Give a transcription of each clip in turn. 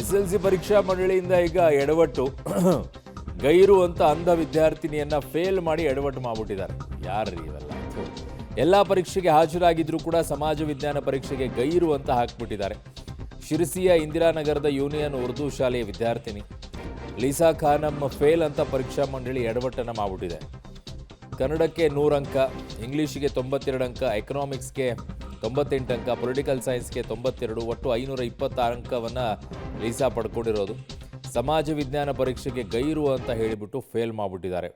SLC ಪರೀಕ್ಷಾ ಮಂಡಳಿಯಿಂದ ಈಗ ಎಡವಟ್ಟು ಗೈರು ಅಂತ ಅಂಧ ವಿದ್ಯಾರ್ಥಿನಿಯನ್ನ ಫೇಲ್ ಮಾಡಿ ಎಡವಟ್ಟು ಮಾಡಿಬಿಟ್ಟಿದ್ದಾರೆ. ಯಾರ್ರೀ ಇವೆಲ್ಲ? ಎಲ್ಲ ಪರೀಕ್ಷೆಗೆ ಹಾಜರಾಗಿದ್ರು ಕೂಡ ಸಮಾಜ ವಿಜ್ಞಾನ ಪರೀಕ್ಷೆಗೆ ಗೈರು ಅಂತ ಹಾಕ್ಬಿಟ್ಟಿದ್ದಾರೆ. ಶಿರಸಿಯ ಇಂದಿರಾನಗರದ ಯೂನಿಯನ್ ಉರ್ದು ಶಾಲೆಯ ವಿದ್ಯಾರ್ಥಿನಿ ಲೀಸಾ ಖಾನಮ್ ಫೇಲ್ ಅಂತ ಪರೀಕ್ಷಾ ಮಂಡಳಿ ಎಡವಟ್ಟನ್ನು ಮಾಡಿಬಿಟ್ಟಿದೆ. ಕನ್ನಡಕ್ಕೆ 100 ಅಂಕ, ಇಂಗ್ಲೀಷಿಗೆ 92 ಅಂಕ, ಎಕನಾಮಿಕ್ಸ್ಗೆ 98 ಅಂಕ, ಪೊಲಿಟಿಕಲ್ ಸೈನ್ಸ್ಗೆ 92, ಒಟ್ಟು 526 ಅಂಕವನ್ನು ಲೀಸಾ ಪಡ್ಕೊಂಡಿರೋದು. ಸಮಾಜ ವಿಜ್ಞಾನ ಪರೀಕ್ಷೆಗೆ ಗೈರು ಅಂತ ಹೇಳಿಬಿಟ್ಟು ಫೇಲ್ ಮಾಡಿಬಿಟ್ಟಿದ್ದಾರೆ.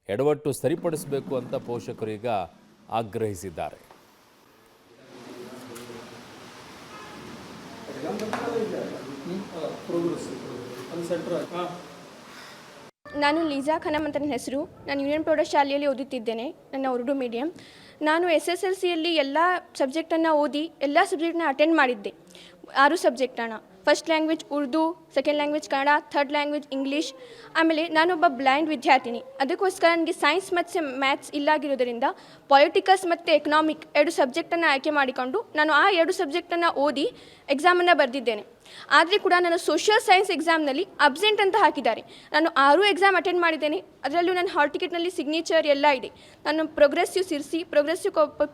ಎಡವಟ್ಟು ಸರಿಪಡಿಸಬೇಕು ಅಂತ ಪೋಷಕರು ಈಗ ಆಗ್ರಹಿಸಿದ್ದಾರೆ. ನಾನು ಲೀಸಾ ಖಾನಮ್ ಅಂತ ನನ್ನ ಹೆಸರು. ನಾನು ಯೂನಿಯನ್ ಪ್ರೌಢಶಾಲೆಯಲ್ಲಿ ಓದುತ್ತಿದ್ದೇನೆ. ನನ್ನ ಉರ್ದು ಮೀಡಿಯಂ. ನಾನು SSLCಯಲ್ಲಿ ಎಲ್ಲ ಸಬ್ಜೆಕ್ಟನ್ನು ಓದಿ ಎಲ್ಲ ಸಬ್ಜೆಕ್ಟ್ನ ಅಟೆಂಡ್ ಮಾಡಿದ್ದೆ. 6 ಸಬ್ಜೆಕ್ಟನ್ನು. First language Urdu, second language Kannada, third language English. ಆಮೇಲೆ ನಾನೊಬ್ಬ ಬ್ಲೈಂಡ್ ವಿದ್ಯಾರ್ಥಿನಿ. ಅದಕ್ಕೋಸ್ಕರ ನನಗೆ ಸೈನ್ಸ್ ಮತ್ತು ಮ್ಯಾಥ್ಸ್ ಇಲ್ಲಾಗಿರೋದರಿಂದ ಪೊಲಿಟಿಕಲ್ಸ್ ಮತ್ತು ಎಕನಾಮಿಕ್ 2 ಸಬ್ಜೆಕ್ಟನ್ನು ಆಯ್ಕೆ ಮಾಡಿಕೊಂಡು ನಾನು ಆ 2 ಸಬ್ಜೆಕ್ಟನ್ನು ಓದಿ ಎಕ್ಸಾಮನ್ನು ಬರೆದಿದ್ದೇನೆ. ಆದರೆ ಕೂಡ ನಾನು ಸೋಷಿಯಲ್ ಸೈನ್ಸ್ ಎಕ್ಸಾಮ್ನಲ್ಲಿ ಅಬ್ಸೆಂಟ್ ಅಂತ ಹಾಕಿದ್ದಾರೆ. ನಾನು 6 ಎಕ್ಸಾಮ್ ಅಟೆಂಡ್ ಮಾಡಿದ್ದೇನೆ. ಅದರಲ್ಲೂ ನನ್ನ ಹಾಲ್ ಟಿಕೆಟ್ನಲ್ಲಿ ಸಿಗ್ನೇಚರ್ ಎಲ್ಲ ಇದೆ. ನಾನು ಪ್ರೋಗ್ರೆಸಿವ್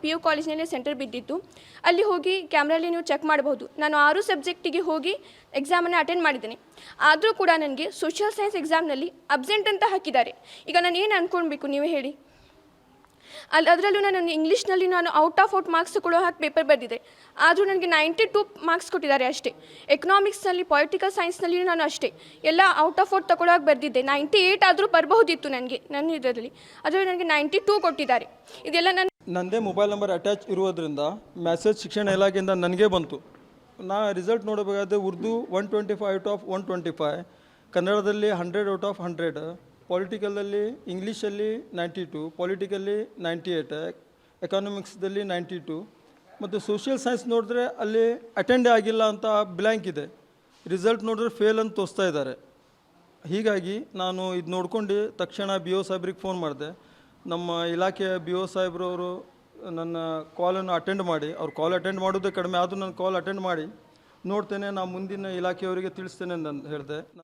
PU ಕಾಲೇಜಿನಲ್ಲಿ ಸೆಂಟರ್ ಬಿದ್ದಿತ್ತು. ಅಲ್ಲಿ ಹೋಗಿ ಕ್ಯಾಮ್ರಲ್ಲಿ ನೀವು ಚೆಕ್ ಮಾಡಬಹುದು. ನಾನು 6 ಸಬ್ಜೆಕ್ಟಿಗೆ ಹೋಗಿ ಎಕ್ಸಾಮನ್ನು ಅಟೆಂಡ್ ಮಾಡಿದ್ದೇನೆ. ಆದರೂ ಕೂಡ ನನಗೆ ಸೋಷಿಯಲ್ ಸೈನ್ಸ್ ಎಕ್ಸಾಮ್ನಲ್ಲಿ ಅಬ್ಸೆಂಟ್ ಅಂತ ಹಾಕಿದ್ದಾರೆ. ಈಗ ನಾನು ಏನು ಅಂದ್ಕೊಳ್ಬೇಕು ನೀವೇ ಹೇಳಿ? ಅದರಲ್ಲೂ ನಾನು ಇಂಗ್ಲೀಷ್ನಲ್ಲಿ ಔಟ್ ಆಫ್ ಮಾರ್ಕ್ಸ್ ತಗೊಳ್ಳೋ ಹಾಕಿ ಪೇಪರ್ ಬರೆದಿದೆ. ಆದರೂ ನನಗೆ 92 ಮಾರ್ಕ್ಸ್ ಕೊಟ್ಟಿದ್ದಾರೆ ಅಷ್ಟೇ. ಎಕನಾಮಿಕ್ಸ್ನಲ್ಲಿ, ಪೊಲಿಟಿಕಲ್ ಸೈನ್ಸ್ನಲ್ಲಿ ನಾನು ಅಷ್ಟೇ ಎಲ್ಲ ಔಟ್ ಆಫ್ ತಗೊಳ್ಳೋ ಹಾಕಿ ಬರೆದಿದ್ದೆ. 98 ಆದರೂ ಬರಬಹುದಿತ್ತು ನನಗೆ ನನ್ನ ಇದರಲ್ಲಿ. ಅದರಲ್ಲಿ ನನಗೆ 92 ಕೊಟ್ಟಿದ್ದಾರೆ. ಇದೆಲ್ಲ ನನ್ನದೇ ಮೊಬೈಲ್ ನಂಬರ್ ಅಟ್ಯಾಚ್ ಇರುವುದರಿಂದ ಮೆಸೇಜ್ ಶಿಕ್ಷಣ ಇಲಾಖೆಯಿಂದ ನನಗೆ ಬಂತು. ನಾ ರಿಸಲ್ಟ್ ನೋಡಬೇಕಾದ್ರೆ ಉರ್ದು 125 ಔಟ್ ಆಫ್ 125, ಕನ್ನಡದಲ್ಲಿ 100 ಔಟ್ ಆಫ್ 100, ಪೊಲಿಟಿಕಲಲ್ಲಿ ಇಂಗ್ಲೀಷಲ್ಲಿ 92, ಪೊಲಿಟಿಕಲ್ಲಿ 98, ಎಕನಾಮಿಕ್ಸ್ದಲ್ಲಿ 92 ಮತ್ತು ಸೋಷಿಯಲ್ ಸೈನ್ಸ್ ನೋಡಿದ್ರೆ ಅಲ್ಲಿ ಅಟೆಂಡೇ ಆಗಿಲ್ಲ ಅಂತ ಬ್ಲ್ಯಾಂಕ್ ಇದೆ. ರಿಸಲ್ಟ್ ನೋಡಿದ್ರೆ ಫೇಲ್ ಅಂತ ತೋರಿಸ್ತಾ ಇದ್ದಾರೆ. ಹೀಗಾಗಿ ನಾನು ಇದು ನೋಡ್ಕೊಂಡು ತಕ್ಷಣ BO ಸಾಹೇಬ್ರಿಗೆ ಫೋನ್ ಮಾಡಿದೆ. ನಮ್ಮ ಇಲಾಖೆಯ BO ಸಾಹೇಬ್ರವರು ನನ್ನ ಕಾಲನ್ನು ಅಟೆಂಡ್ ಮಾಡಿ, ಅವ್ರು ಕಾಲ್ ಅಟೆಂಡ್ ಮಾಡೋದೇ ಕಡಿಮೆ ಆದರೂ ನನ್ನ ಕಾಲ್ ಅಟೆಂಡ್ ಮಾಡಿ ನೋಡ್ತೇನೆ, ನಾನು ಮುಂದಿನ ಇಲಾಖೆಯವರಿಗೆ ತಿಳಿಸ್ತೇನೆ ಅಂತ ಹೇಳಿದೆ.